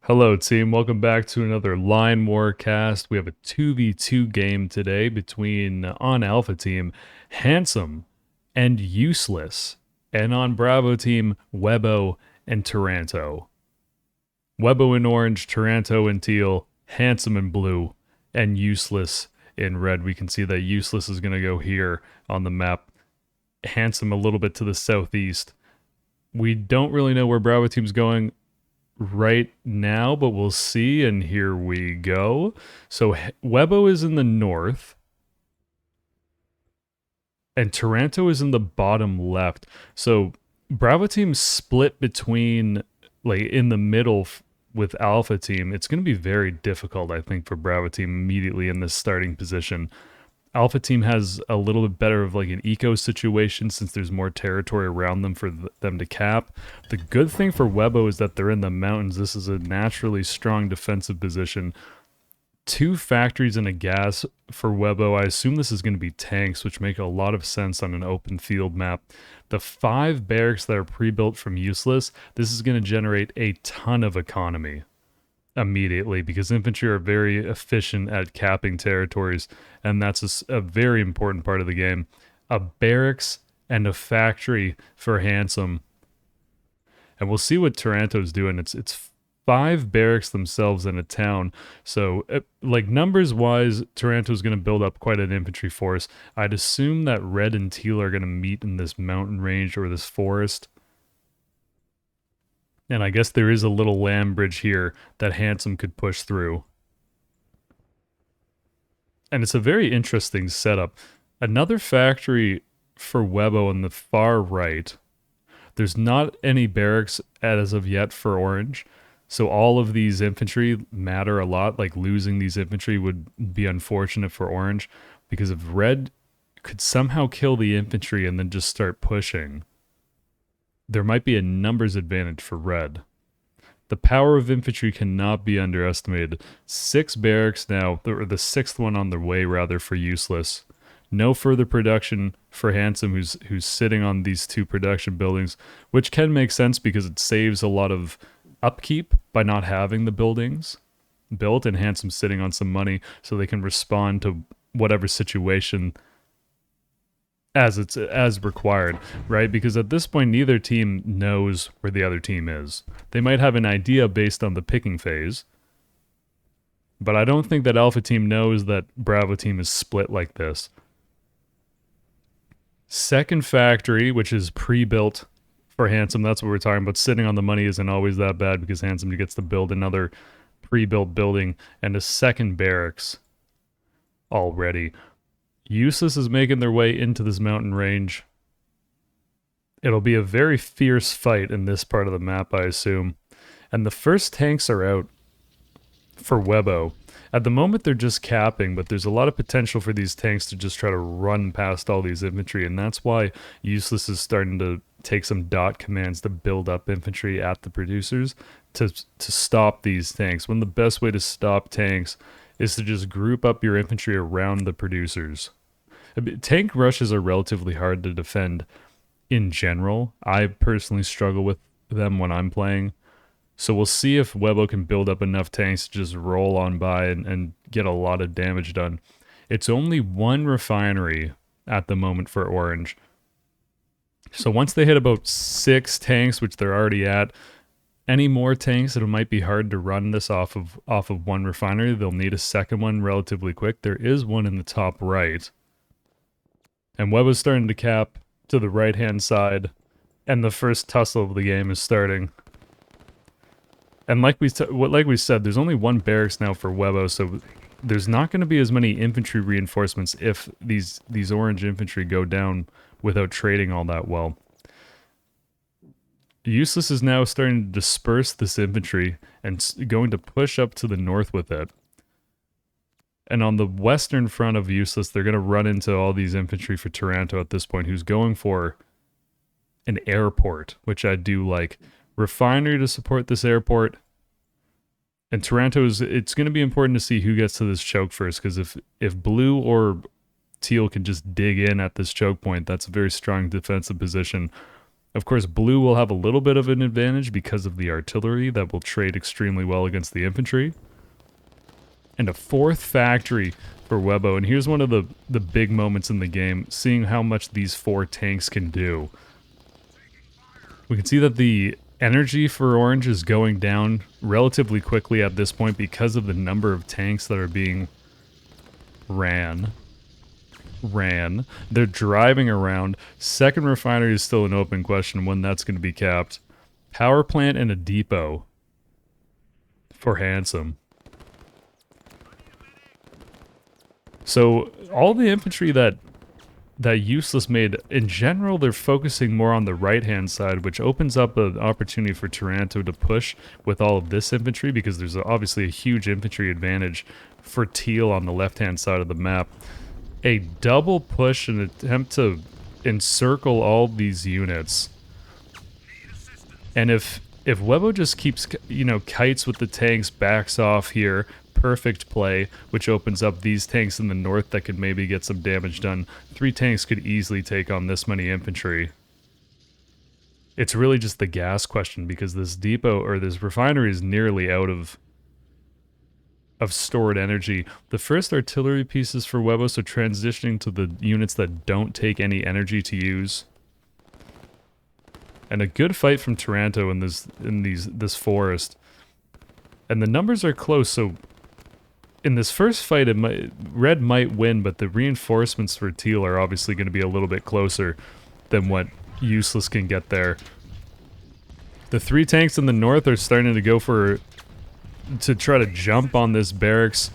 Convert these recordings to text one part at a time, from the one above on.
Hello, team. Welcome back to another Line War cast. We have a 2v2 game today between on Alpha team Handsome and Useless, and on Bravo team Webbo and Taranto. Webbo in orange, Taranto in teal, Handsome in blue, and Useless in red. We can see that Useless is going to go here on the map. Handsome a little bit to the southeast. We don't really know where Bravo team's going right now, but we'll see, and here we go. So Webbo is in the north, and Taranto is in the bottom left. So Bravo team split between, like, in the middle with Alpha team. It's going to be very difficult, I think, for Bravo team immediately in this starting position. Alpha team has a little bit better of like an eco situation since there's more territory around them for them to cap. The good thing for Webbo is that they're in the mountains. This is a naturally strong defensive position. 2 factories and a gas for Webbo. I assume this is going to be tanks, which make a lot of sense on an open field map. The 5 barracks that are pre-built from Useless, this is going to generate a ton of economy immediately because infantry are very efficient at capping territories, and that's a very important part of the game. A barracks and a factory for Handsome, and we'll see what Taranto's doing. It's 5 barracks themselves in a town, so like numbers wise, Taranto's going to build up quite an infantry force. I'd assume that red and teal are going to meet in this mountain range or this forest. And I guess there is a little land bridge here that Handsome could push through. And it's a very interesting setup. Another factory for Webbo on the far right. There's not any barracks as of yet for Orange. So all of these infantry matter a lot. Like losing these infantry would be unfortunate for Orange. Because if Red could somehow kill the infantry and then just start pushing, there might be a numbers advantage for Red. The power of infantry cannot be underestimated. 6 barracks now, or the 6th one on the way rather, for Useless. No further production for Handsome, who's sitting on these 2 production buildings, which can make sense because it saves a lot of upkeep by not having the buildings built, and Handsome sitting on some money so they can respond to whatever situation as required, right? Because at this point, neither team knows where the other team is. They might have an idea based on the picking phase, but I don't think that Alpha team knows that Bravo team is split like this. Second factory, which is pre-built for Handsome, that's what we're talking about. Sitting on the money isn't always that bad because Handsome gets to build another pre-built building and a second barracks already. Useless is making their way into this mountain range. It'll be a very fierce fight in this part of the map, I assume. And the first tanks are out for Webbo. At the moment, they're just capping, but there's a lot of potential for these tanks to just try to run past all these infantry, and that's why Useless is starting to take some dot commands to build up infantry at the producers to stop these tanks. One of the best way to stop tanks is to just group up your infantry around the producers. Tank rushes are relatively hard to defend in general. I personally struggle with them when I'm playing. So we'll see if Webbo can build up enough tanks to just roll on by and get a lot of damage done. It's only 1 refinery at the moment for Orange. So once they hit about 6 tanks, which they're already at, any more tanks, it might be hard to run this off of 1 refinery. They'll need a second one relatively quick. There is one in the top right. And Webbo's starting to cap to the right-hand side, and the first tussle of the game is starting. And like we said, there's only 1 barracks now for Webbo, so there's not going to be as many infantry reinforcements if these orange infantry go down without trading all that well. Useless is now starting to disperse this infantry and going to push up to the north with it. And on the western front of Useless, they're going to run into all these infantry for Taranto at this point, who's going for an airport, which I do like. Refinery to support this airport. And it's going to be important to see who gets to this choke first, because if blue or teal can just dig in at this choke point, that's a very strong defensive position. Of course, blue will have a little bit of an advantage because of the artillery that will trade extremely well against the infantry. And a fourth factory for Webo. And here's one of the big moments in the game, seeing how much these 4 tanks can do. We can see that the energy for orange is going down relatively quickly at this point because of the number of tanks that are being ran. They're driving around. Second refinery is still an open question when that's going to be capped. Power plant and a depot for Handsome. So all the infantry that Useless made, in general, they're focusing more on the right-hand side, which opens up an opportunity for Taranto to push with all of this infantry, because there's obviously a huge infantry advantage for Teal on the left-hand side of the map. A double push, an attempt to encircle all these units. And if Webo just keeps, you know, kites with the tanks, backs off here, perfect play, which opens up these tanks in the north that could maybe get some damage done. 3 tanks could easily take on this many infantry. It's really just the gas question, because this depot, or this refinery, is nearly out of stored energy. The first artillery pieces for Webo, so transitioning to the units that don't take any energy to use. And a good fight from Taranto in this forest. And the numbers are close, so in this first fight, Red might win, but the reinforcements for Teal are obviously going to be a little bit closer than what Useless can get there. The 3 tanks in the north are starting to go to try to jump on this barracks.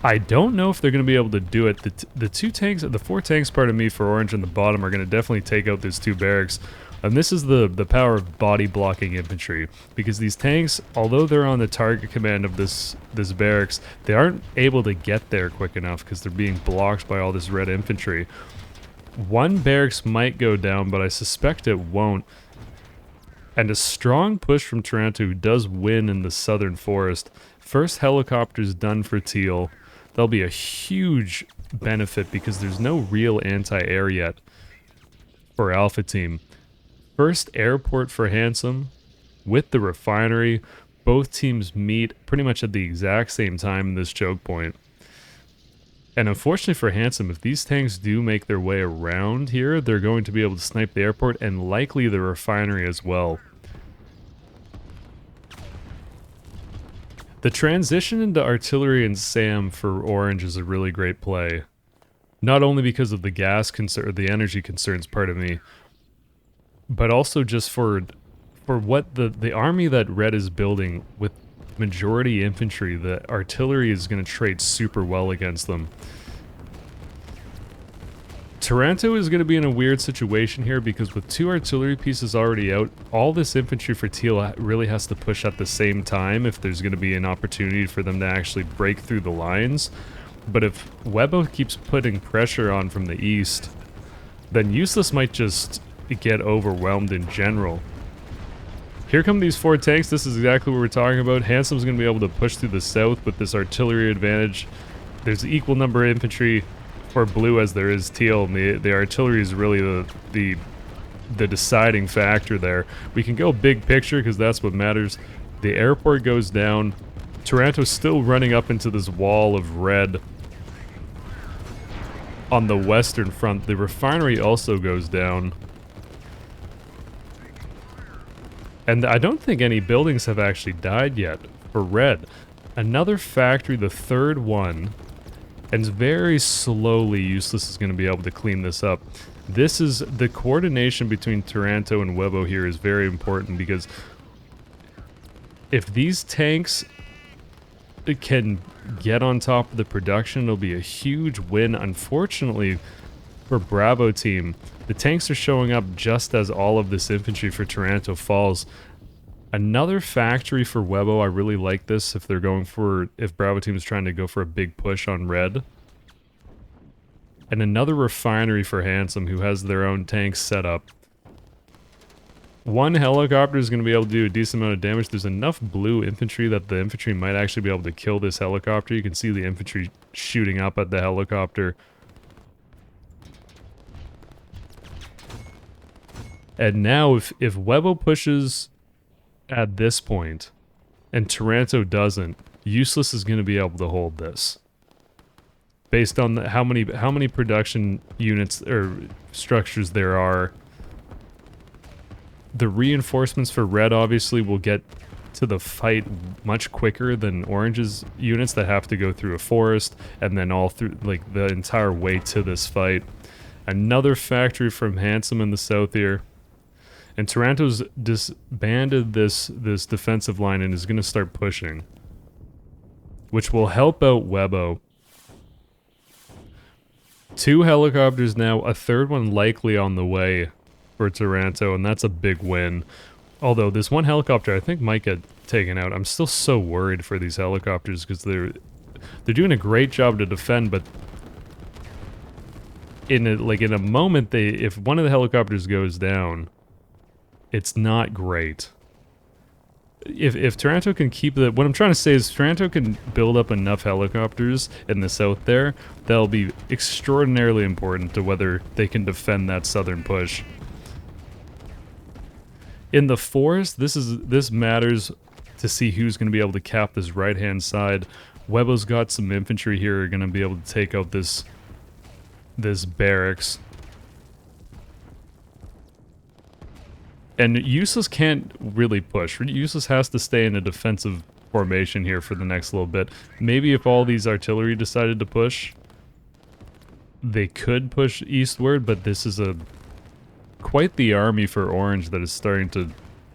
I don't know if they're going to be able to do it. The 4 tanks, pardon me, for Orange in the bottom are going to definitely take out these 2 barracks. And this is the power of body blocking infantry, because these tanks, although they're on the target command of this barracks, they aren't able to get there quick enough because they're being blocked by all this red infantry. 1 barracks might go down, but I suspect it won't. And a strong push from Taranto, who does win in the southern forest. First helicopter's done for Teal. That'll be a huge benefit because there's no real anti-air yet for Alpha Team. First airport for Handsome with the refinery. Both teams meet pretty much at the exact same time in this choke point. And unfortunately for Handsome, if these tanks do make their way around here, they're going to be able to snipe the airport and likely the refinery as well. The transition into artillery and SAM for Orange is a really great play. Not only because of the gas concern, or the energy concerns, pardon me, but also just for what the army that Red is building with majority infantry. The artillery is going to trade super well against them. Taranto is going to be in a weird situation here because with 2 artillery pieces already out, all this infantry for Teal really has to push at the same time if there's going to be an opportunity for them to actually break through the lines. But if Webo keeps putting pressure on from the east, then Useless might just get overwhelmed in general. Here come these 4 tanks. This is exactly what we're talking about. Handsome's going to be able to push through the south with this artillery advantage. There's equal number of infantry for Blue as there is Teal, and the artillery is really the deciding factor there. We can go big picture because that's what matters. The airport goes down. Taranto's still running up into this wall of red on the western front. The refinery also goes down. And I don't think any buildings have actually died yet for Red. Another factory, the 3rd one, and very slowly Useless is going to be able to clean this up. This is the coordination between Taranto and Webo here is very important, because if these tanks can get on top of the production, it'll be a huge win. Unfortunately for Bravo Team, the tanks are showing up just as all of this infantry for Taranto falls. Another factory for Webo. I really like this if Bravo Team is trying to go for a big push on Red. And another refinery for Handsome, who has their own tanks set up. 1 helicopter is going to be able to do a decent amount of damage. There's enough blue infantry that the infantry might actually be able to kill this helicopter. You can see the infantry shooting up at the helicopter. And now if Webo pushes at this point and Taranto doesn't, Useless is going to be able to hold this. Based on how many production units or structures there are. The reinforcements for Red obviously will get to the fight much quicker than Orange's units that have to go through a forest and then all through, like, the entire way to this fight. Another factory from Handsome in the south here. And Taranto's disbanded this defensive line and is going to start pushing. Which will help out Webo. 2 helicopters now, a third one likely on the way for Taranto, and that's a big win. Although this one helicopter I think might get taken out. I'm still so worried for these helicopters because they're doing a great job to defend, but in a moment if one of the helicopters goes down, it's not great. If Taranto can keep the... What I'm trying to say is Taranto can build up enough helicopters in the south there that'll be extraordinarily important to whether they can defend that southern push. In the forest, this matters to see who's going to be able to cap this right-hand side. Webo's got some infantry here who are going to be able to take out this barracks. And Useless can't really push. Useless has to stay in a defensive formation here for the next little bit. Maybe if all these artillery decided to push, they could push eastward, but this is quite the army for Orange that is starting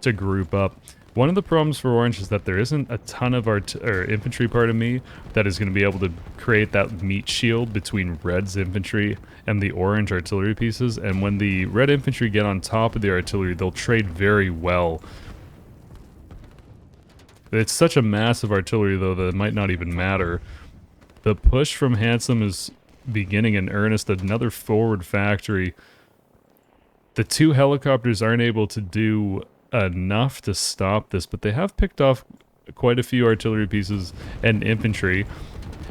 to group up. One of the problems for Orange is that there isn't a ton of infantry, pardon me, that is going to be able to create that meat shield between Red's infantry and the Orange artillery pieces. And when the Red infantry get on top of the artillery, they'll trade very well. It's such a massive artillery, though, that it might not even matter. The push from Handsome is beginning in earnest. Another forward factory. The 2 helicopters aren't able to do enough to stop this, but they have picked off quite a few artillery pieces and infantry.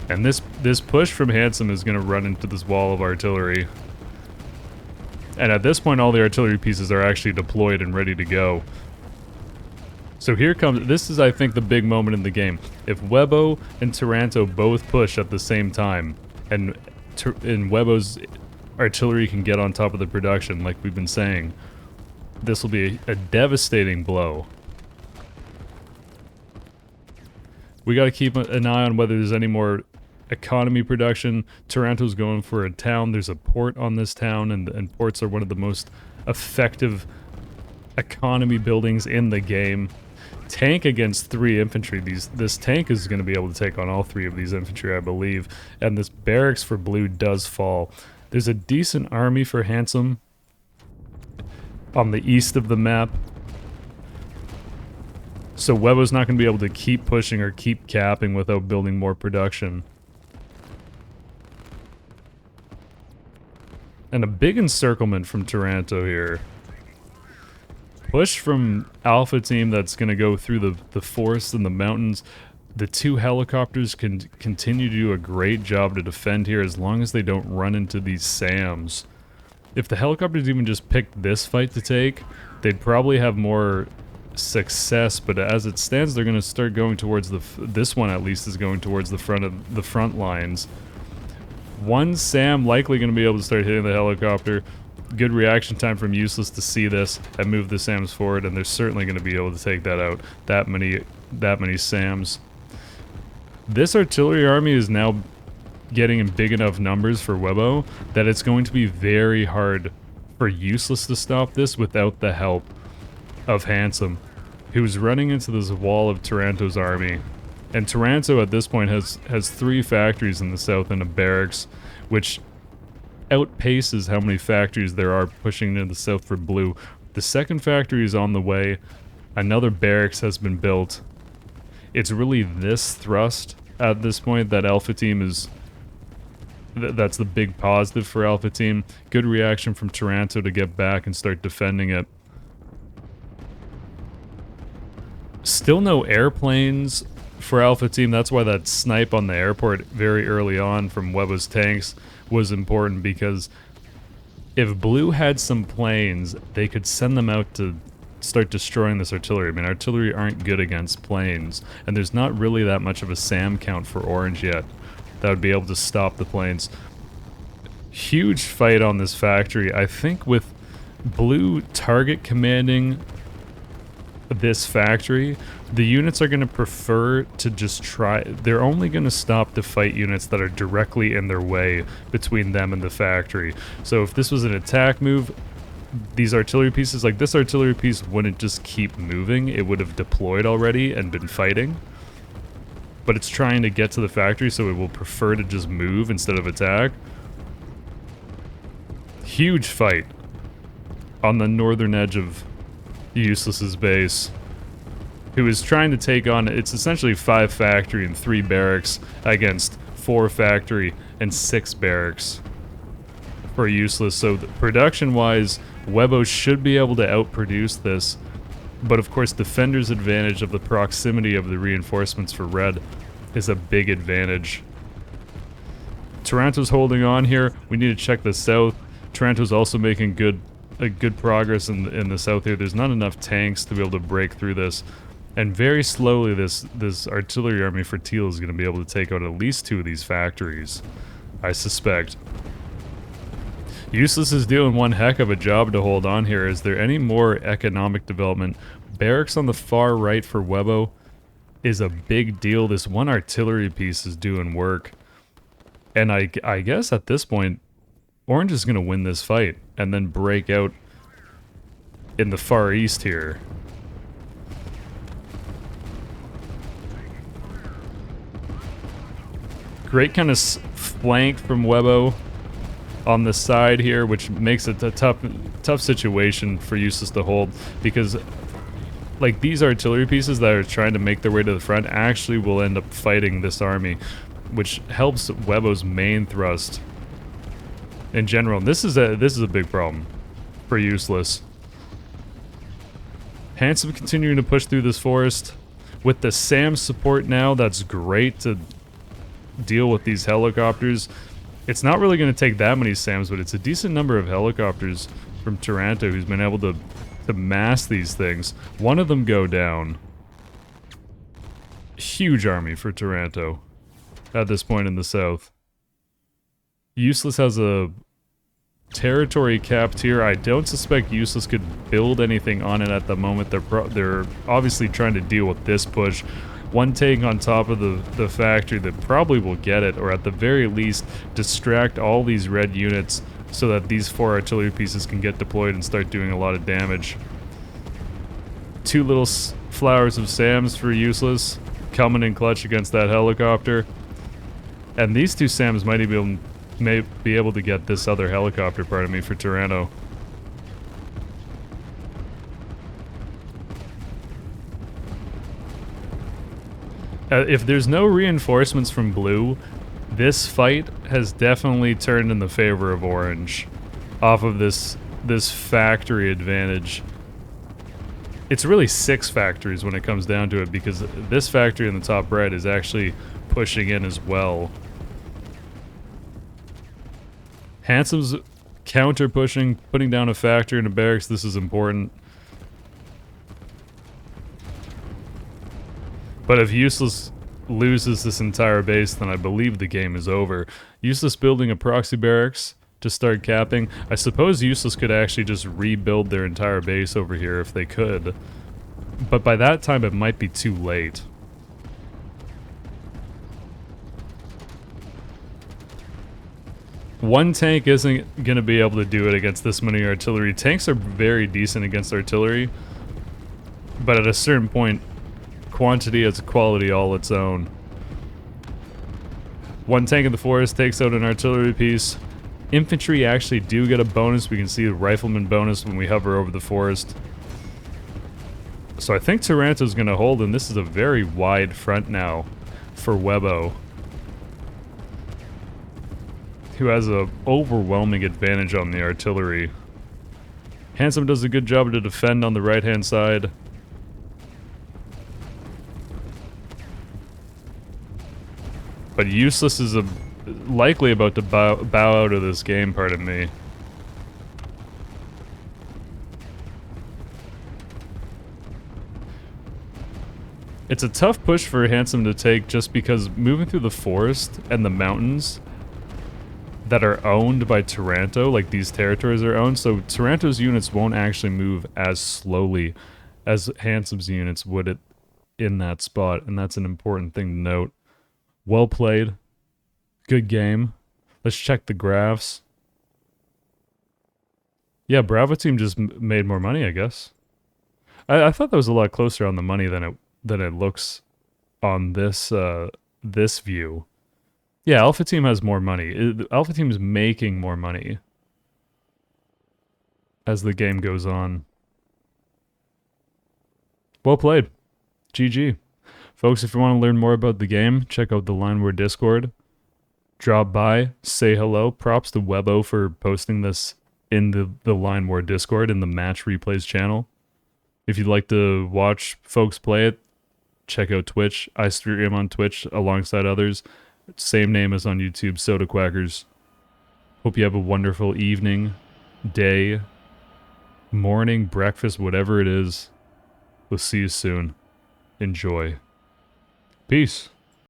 And this push from Handsome is going to run into this wall of artillery. And at this point, all the artillery pieces are actually deployed and ready to go. So here comes... This is, I think, the big moment in the game. If Webo and Taranto both push at the same time, and Webo's artillery can get on top of the production, like we've been saying, this will be a devastating blow. We got to keep an eye on whether there's any more economy production. Taranto's going for a town. There's a port on this town, and ports are one of the most effective economy buildings in the game. Tank against 3 infantry. This tank is going to be able to take on all 3 of these infantry, I believe. And this barracks for blue does fall. There's a decent army for Handsome on the east of the map. So Webo's not going to be able to keep pushing or keep capping without building more production. And a big encirclement from Taranto here. Push from Alpha Team that's going to go through the forests and the mountains. The 2 helicopters can continue to do a great job to defend here as long as they don't run into these SAMs. If the helicopters even just picked this fight to take, they'd probably have more success, but as it stands, they're going to start going towards this one at least is going towards the front lines. One SAM likely going to be able to start hitting the helicopter. Good reaction time from Useless to see this and move the SAMs forward, and they're certainly going to be able to take that out. That many SAMs. This artillery army is now getting in big enough numbers for Webo that it's going to be very hard for Useless to stop this without the help of Handsome, who's running into this wall of Taranto's army. And Taranto at this point has 3 factories in the south and a barracks, which outpaces how many factories there are pushing into the south for blue. The second factory is on the way. Another barracks has been built. It's really this thrust at this point that Alpha Team is... That's the big positive for Alpha Team. Good reaction from Taranto to get back and start defending it. Still no airplanes for Alpha Team. That's why that snipe on the airport very early on from Webo's tanks was important, because If blue had some planes, they could send them out to start destroying this artillery. I mean, artillery aren't good against planes, and there's not really that much of a SAM count for orange yet that would be able to stop the planes. Huge fight on this factory. I think with blue target commanding this factory, the units are going to prefer to just try. They're only going to stop the fight units that are directly in their way between them and the factory. So if this was an attack move, these artillery pieces, like this artillery piece, wouldn't just keep moving. It would have deployed already and been fighting. But it's trying to get to the factory, so it will prefer to just move instead of attack. Huge fight on the northern edge of Useless's base, who is trying to take on, it's essentially 5 factory and 3 barracks against 4 factory and 6 barracks for Useless. So production-wise, Webo should be able to outproduce this, but of course Defender's advantage of the proximity of the reinforcements for Red is a big advantage. Taranto's holding on here. We need to check the south. Taranto's also making good progress in the south here. There's not enough tanks to be able to break through this, and very slowly this artillery army for Teal is going to be able to take out at least 2 of these factories, I suspect. Useless is doing one heck of a job to hold on here. Is there any more economic development? Barracks on the far right for Webo is a big deal. This one artillery piece is doing work, and I guess at this point Orange is going to win this fight and then break out in the far east here. Great kind of flank from Webo on the side here, which makes it a tough situation for Useless to hold, because like these artillery pieces that are trying to make their way to the front actually will end up fighting this army, which helps Webo's main thrust in general. This is a big problem for Useless. Handsome continuing to push through this forest. With the SAM support now, that's great to deal with these helicopters. It's not really going to take that many SAMs, but it's a decent number of helicopters from Taranto who's been able to mass these things. One of them go down. Huge army for Taranto at this point in the south. Useless has a territory capped here. I don't suspect Useless could build anything on it at the moment. They're obviously trying to deal with this push. One tank on top of the factory that probably will get it, or at the very least distract all these red units so that these 4 artillery pieces can get deployed and start doing a lot of damage. 2 little flowers of SAMs for Useless, coming in clutch against that helicopter. And these 2 SAMs might even be able to get this other helicopter, pardon me, for Taranto. If there's no reinforcements from blue, this fight has definitely turned in the favor of orange off of this factory advantage. It's really 6 factories when it comes down to it, because this factory in the top right is actually pushing in as well. Handsome's counter-pushing, putting down a factory and a barracks. This is important. But if Useless loses this entire base, then I believe the game is over. Useless building a proxy barracks to start capping. I suppose Useless could actually just rebuild their entire base over here if they could. But by that time, it might be too late. One tank isn't going to be able to do it against this many artillery. Tanks are very decent against artillery, but at a certain point, quantity has a quality all its own. One tank in the forest takes out an artillery piece. Infantry actually do get a bonus. We can see the rifleman bonus when we hover over the forest. So I think Taranto's going to hold, and this is a very wide front now for Webo, who has an overwhelming advantage on the artillery. Handsome does a good job to defend on the right-hand side. But Useless is likely about to bow out of this game, pardon me. It's a tough push for Handsome to take just because moving through the forest and the mountains that are owned by Taranto, like these territories are owned, so Taranto's units won't actually move as slowly as Handsome's units would in that spot, and that's an important thing to note. Well played. Good game. Let's check the graphs. Yeah, Bravo team just made more money, I guess. I thought that was a lot closer on the money than it looks on this this view. Yeah, Alpha team has more money. Alpha team is making more money as the game goes on. Well played. GG. Folks, if you want to learn more about the game, check out the Line War Discord. Drop by, say hello. Props to Webo for posting this in the Line War Discord in the Match Replays channel. If you'd like to watch folks play it, check out Twitch. I stream on Twitch alongside others. Same name as on YouTube, SodaQuackers. Hope you have a wonderful evening, day, morning, breakfast, whatever it is. We'll see you soon. Enjoy. Peace.